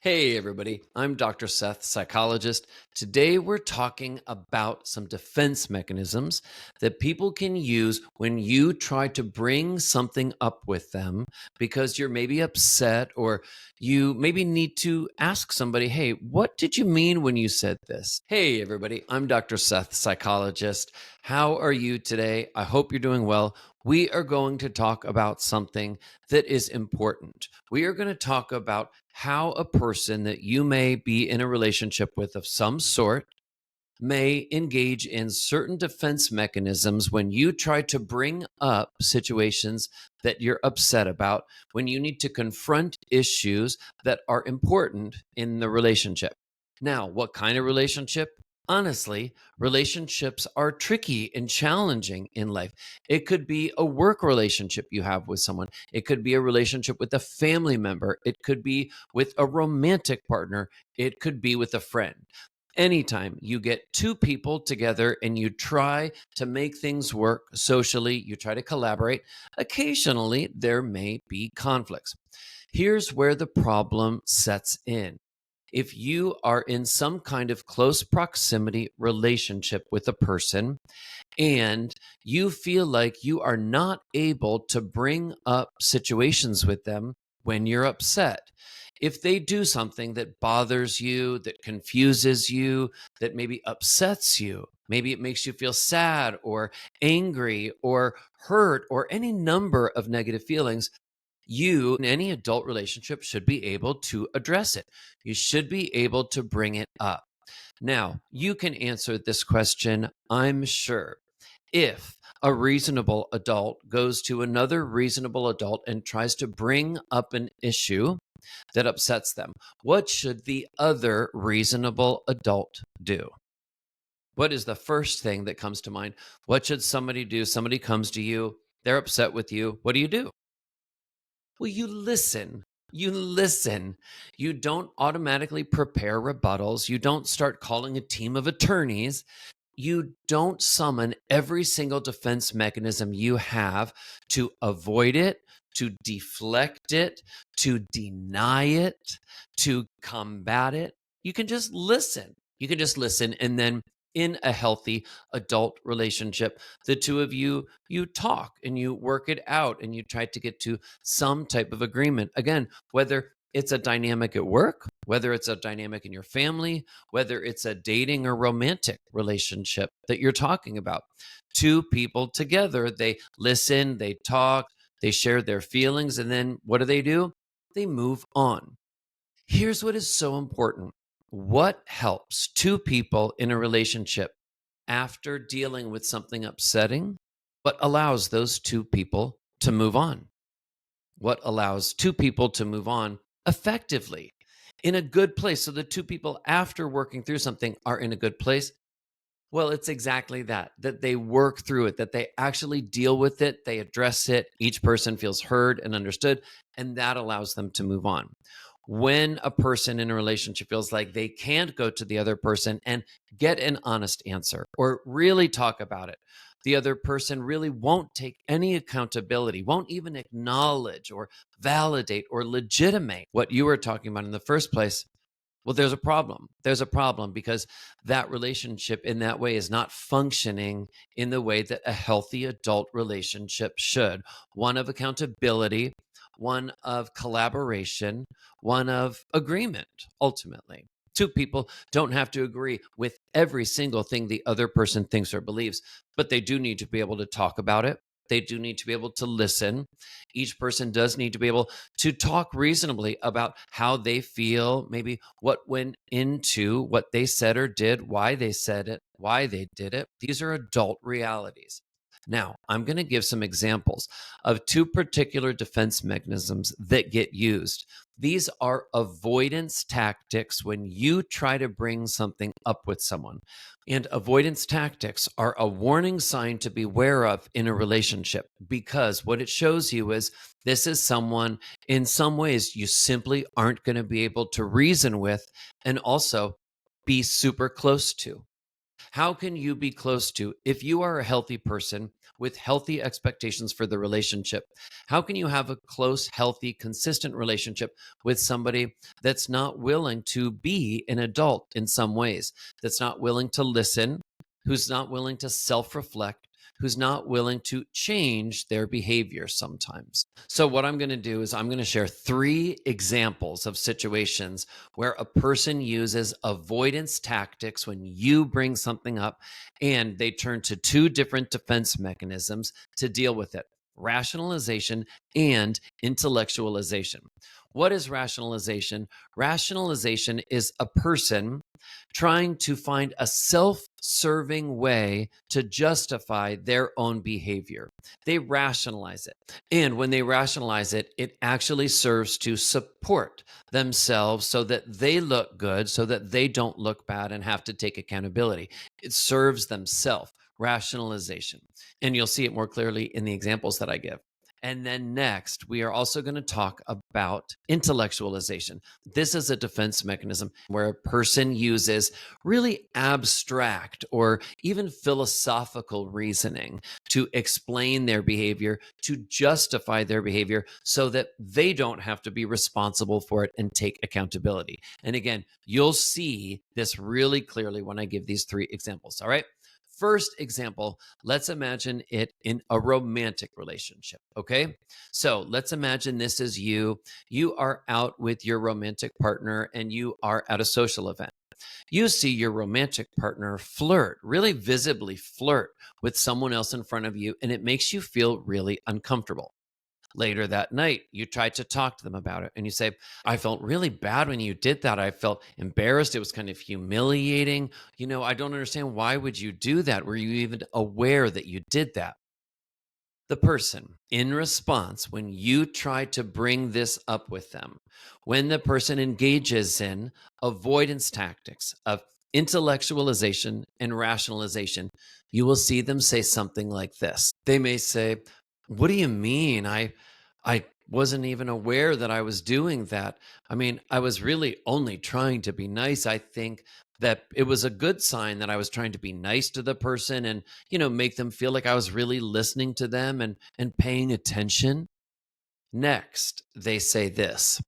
Hey, everybody. I'm Dr. Seth, psychologist. Today, we're talking about some defense mechanisms that people can use when you try to bring something up with them because you're maybe upset or you maybe need to ask somebody, hey, what did you mean when you said this? Hey, everybody. I'm Dr. Seth, psychologist. How are you today? I hope you're doing well. We are going to talk about something that is important. We are going to talk about how a person that you may be in a relationship with of some sort may engage in certain defense mechanisms when you try to bring up situations that you're upset about, when you need to confront issues that are important in the relationship. Now, what kind of relationship? Honestly, relationships are tricky and challenging in life. It could be a work relationship you have with someone. It could be a relationship with a family member. It could be with a romantic partner. It could be with a friend. Anytime you get two people together and you try to make things work socially, you try to collaborate, occasionally there may be conflicts. Here's where the problem sets in. If you are in some kind of close proximity relationship with a person and you feel like you are not able to bring up situations with them when you're upset, if they do something that bothers you, that confuses you, that maybe upsets you, maybe it makes you feel sad or angry or hurt or any number of negative feelings, you in any adult relationship should be able to address it. You should be able to bring it up. Now, you can answer this question, I'm sure. If a reasonable adult goes to another reasonable adult and tries to bring up an issue that upsets them, what should the other reasonable adult do? What is the first thing that comes to mind? What should somebody do? Somebody comes to you, they're upset with you. What do? Well, you listen. You listen. You don't automatically prepare rebuttals. You don't start calling a team of attorneys. You don't summon every single defense mechanism you have to avoid it, to deflect it, to deny it, to combat it. You can just listen. You can just listen. And then in a healthy adult relationship, the two of you talk and you work it out and you try to get to some type of agreement. Again, whether it's a dynamic at work, whether it's a dynamic in your family, whether it's a dating or romantic relationship that you're talking about. Two people together, they listen, they talk, they share their feelings, and then what do? They move on. Here's what is so important. What helps two people in a relationship after dealing with something upsetting? What allows those two people to move on? What allows two people to move on effectively in a good place? So the two people, after working through something, are in a good place. Well, it's exactly that, that they work through it, that they actually deal with it, they address it, each person feels heard and understood, and that allows them to move on. When a person in a relationship feels like they can't go to the other person and get an honest answer or really talk about it, the other person really won't take any accountability, won't even acknowledge or validate or legitimate what you were talking about in the first place. Well, there's a problem. There's a problem because that relationship in that way is not functioning in the way that a healthy adult relationship should. One of accountability, one of collaboration, one of agreement, ultimately. Two people don't have to agree with every single thing the other person thinks or believes, but they do need to be able to talk about it. They do need to be able to listen. Each person does need to be able to talk reasonably about how they feel, maybe what went into what they said or did, why they said it, why they did it. These are adult realities. Now, I'm going to give some examples of two particular defense mechanisms that get used. These are avoidance tactics when you try to bring something up with someone. And avoidance tactics are a warning sign to beware of in a relationship because what it shows you is this is someone, in some ways, you simply aren't going to be able to reason with and also be super close to. How can you be close to, if you are a healthy person with healthy expectations for the relationship, how can you have a close, healthy, consistent relationship with somebody that's not willing to be an adult in some ways, that's not willing to listen, who's not willing to self reflect? Who's not willing to change their behavior sometimes. So, what I'm going to do is I'm going to share 3 examples of situations where a person uses avoidance tactics when you bring something up, and they turn to 2 different defense mechanisms to deal with it: rationalization and intellectualization. What is rationalization? Rationalization is a person trying to find a self serving way to justify their own behavior. They rationalize it. And when they rationalize it, it actually serves to support themselves so that they look good, so that they don't look bad and have to take accountability. It serves themselves. Rationalization. And you'll see it more clearly in the examples that I give. And then next, we are also going to talk about intellectualization. This is a defense mechanism where a person uses really abstract or even philosophical reasoning to explain their behavior, to justify their behavior so that they don't have to be responsible for it and take accountability. And again, you'll see this really clearly when I give these 3 examples. All right. First example, let's imagine it in a romantic relationship. Okay. So let's imagine this is you. You are out with your romantic partner and you are at a social event. You see your romantic partner flirt, really visibly flirt with someone else in front of you, and it makes you feel really uncomfortable. Later that night, you try to talk to them about it and you say, I felt really bad when you did that. I felt embarrassed. It was kind of humiliating. I don't understand. Why would you do that? Were you even aware that you did that? The person, in response, when you try to bring this up with them, when the person engages in avoidance tactics of intellectualization and rationalization, you will see them say something like this. They may say, what do you mean? I wasn't even aware that I was doing that. I mean, I was really only trying to be nice. I think that it was a good sign that I was trying to be nice to the person and, make them feel like I was really listening to them and paying attention. Next, they say this.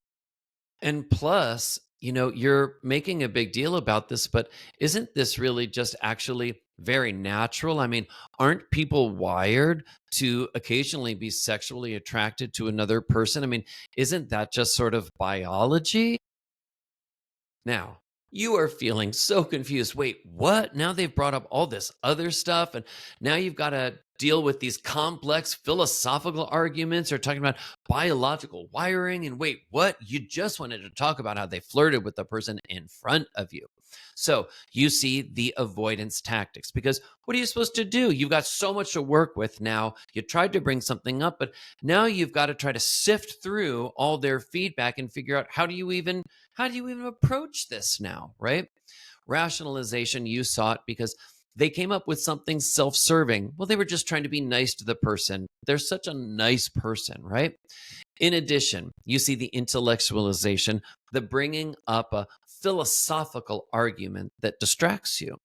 And plus, you're making a big deal about this, but isn't this really just actually very natural? I mean, aren't people wired to occasionally be sexually attracted to another person? I mean, isn't that just sort of biology? Now, you are feeling so confused. Wait, what? Now they've brought up all this other stuff, and now you've got to deal with these complex philosophical arguments or talking about biological wiring. And wait, what? You just wanted to talk about how they flirted with the person in front of you. So you see the avoidance tactics because what are you supposed to do? You've got so much to work with now. You tried to bring something up, but now you've got to try to sift through all their feedback and figure out how do you even approach this now, right? Rationalization, you saw it because they came up with something self serving. Well, they were just trying to be nice to the person. They're such a nice person, right? In addition, you see the intellectualization, the bringing up a philosophical argument that distracts you.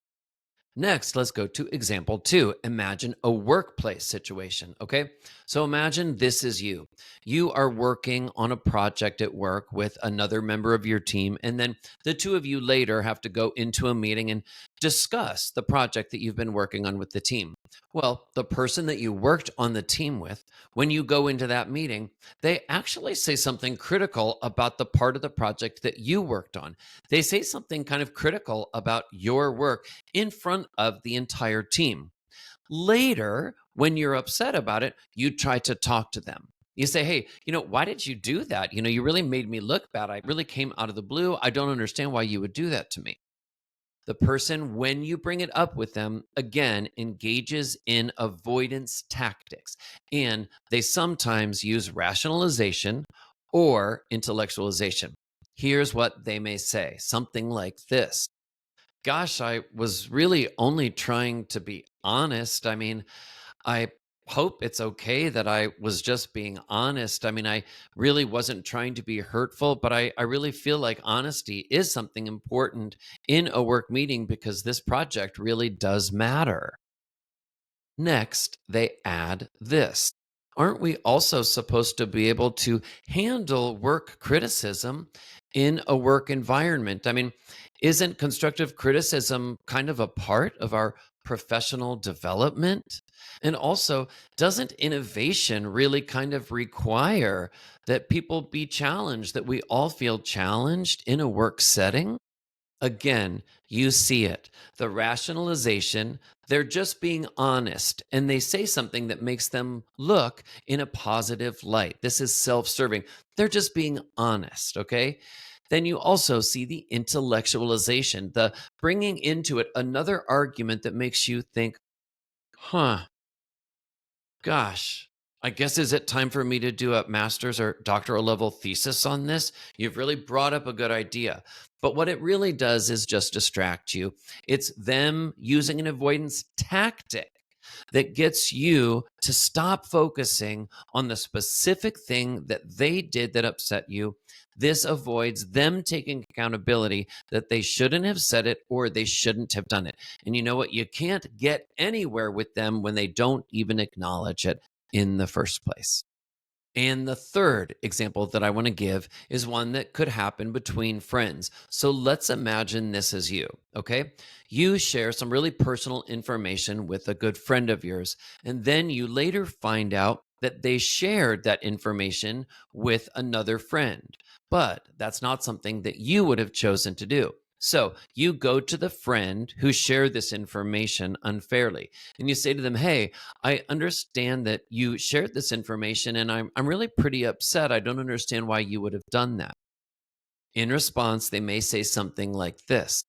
Next, let's go to example 2. Imagine a workplace situation. Okay. So imagine this is you. You are working on a project at work with another member of your team. And then the two of you later have to go into a meeting and discuss the project that you've been working on with the team. Well, the person that you worked on the team with, when you go into that meeting, they actually say something critical about the part of the project that you worked on. They say something kind of critical about your work in front of the entire team. Later, when you're upset about it, you try to talk to them. You say, hey, why did you do that? You really made me look bad. I really came out of the blue. I don't understand why you would do that to me. The person, when you bring it up with them, again, engages in avoidance tactics. And they sometimes use rationalization or intellectualization. Here's what they may say, something like this. Gosh, I was really only trying to be honest. I mean, I hope it's okay that I was just being honest. I mean, I really wasn't trying to be hurtful, but I really feel like honesty is something important in a work meeting because this project really does matter. Next, they add this. Aren't we also supposed to be able to handle work criticism in a work environment? I mean, isn't constructive criticism kind of a part of our professional development? And also, doesn't innovation really kind of require that people be challenged, that we all feel challenged in a work setting? Again, you see it. The rationalization, they're just being honest and they say something that makes them look in a positive light. This is self serving. They're just being honest, okay? Then you also see the intellectualization, the bringing into it another argument that makes you think, huh, gosh, I guess is it time for me to do a master's or doctoral level thesis on this? You've really brought up a good idea. But what it really does is just distract you. It's them using an avoidance tactic that gets you to stop focusing on the specific thing that they did that upset you. This avoids them taking accountability that they shouldn't have said it or they shouldn't have done it. And you know what? You can't get anywhere with them when they don't even acknowledge it in the first place. And the third example that I want to give is one that could happen between friends. So let's imagine this is you, okay? You share some really personal information with a good friend of yours, and then you later find out that they shared that information with another friend. But that's not something that you would have chosen to do. So you go to the friend who shared this information unfairly, and you say to them, "Hey, I understand that you shared this information and I'm really pretty upset. I don't understand why you would have done that." In response, they may say something like this.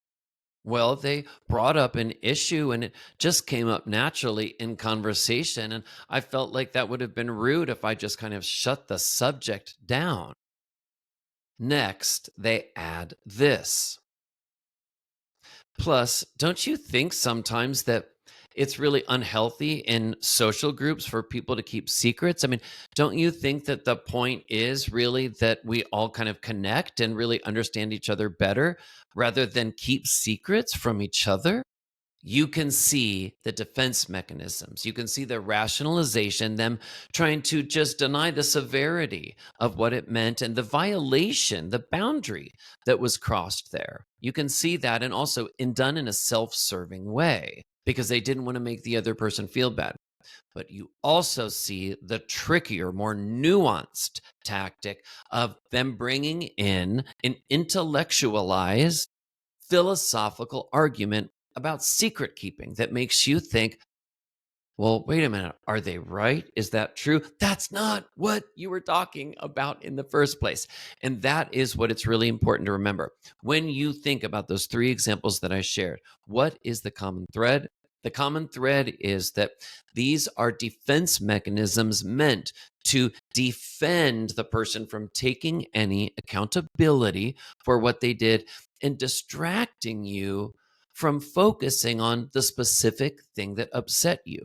Well, they brought up an issue and it just came up naturally in conversation. And I felt like that would have been rude if I just kind of shut the subject down. Next, they add this. Plus, don't you think sometimes that it's really unhealthy in social groups for people to keep secrets? I mean, don't you think that the point is really that we all kind of connect and really understand each other better rather than keep secrets from each other? You can see the defense mechanisms. You can see the rationalization, them trying to just deny the severity of what it meant and the violation, the boundary that was crossed there. You can see that and also done in a self serving way because they didn't want to make the other person feel bad. But you also see the trickier, more nuanced tactic of them bringing in an intellectualized philosophical argument about secret keeping that makes you think, well, wait a minute. Are they right? Is that true? That's not what you were talking about in the first place. And that is what it's really important to remember. When you think about those three examples that I shared, what is the common thread? The common thread is that these are defense mechanisms meant to defend the person from taking any accountability for what they did and distracting you from focusing on the specific thing that upset you.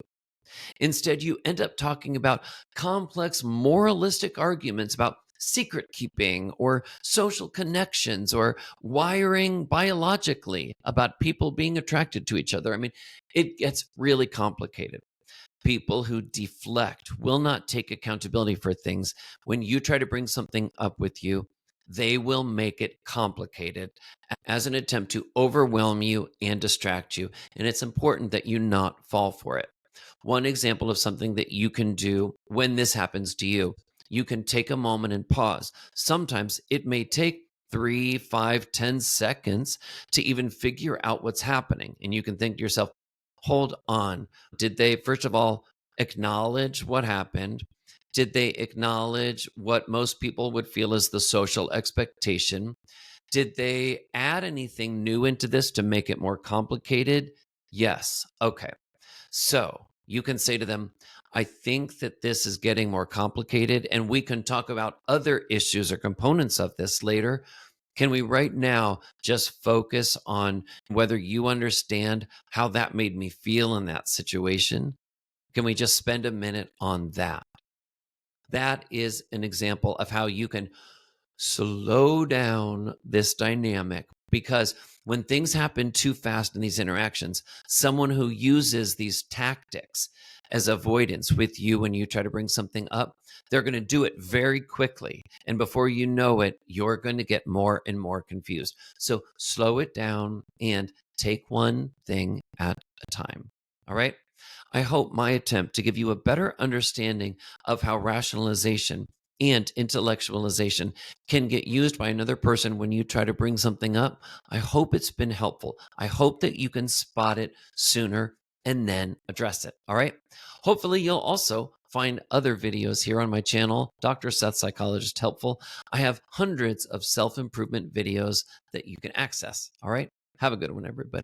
Instead, you end up talking about complex moralistic arguments about secret keeping or social connections or wiring biologically about people being attracted to each other. I mean, it gets really complicated. People who deflect will not take accountability for things. When you try to bring something up with you, they will make it complicated as an attempt to overwhelm you and distract you. And it's important that you not fall for it. One example of something that you can do when this happens to you, you can take a moment and pause. Sometimes it may take 3, 5, 10 seconds to even figure out what's happening. And you can think to yourself, hold on. Did they, first of all, acknowledge what happened? Did they acknowledge what most people would feel is the social expectation? Did they add anything new into this to make it more complicated? Yes. Okay. So you can say to them, I think that this is getting more complicated, and we can talk about other issues or components of this later. Can we right now just focus on whether you understand how that made me feel in that situation? Can we just spend a minute on that? That is an example of how you can slow down this dynamic, because when things happen too fast in these interactions, someone who uses these tactics as avoidance with you when you try to bring something up, they're going to do it very quickly. And before you know it, you're going to get more and more confused. So slow it down and take one thing at a time. All right. I hope my attempt to give you a better understanding of how rationalization and intellectualization can get used by another person when you try to bring something up. I hope it's been helpful. I hope that you can spot it sooner and then address it. All right. Hopefully, you'll also find other videos here on my channel, Dr. Seth Psychologist, helpful. I have hundreds of self improvement videos that you can access. All right. Have a good one, everybody.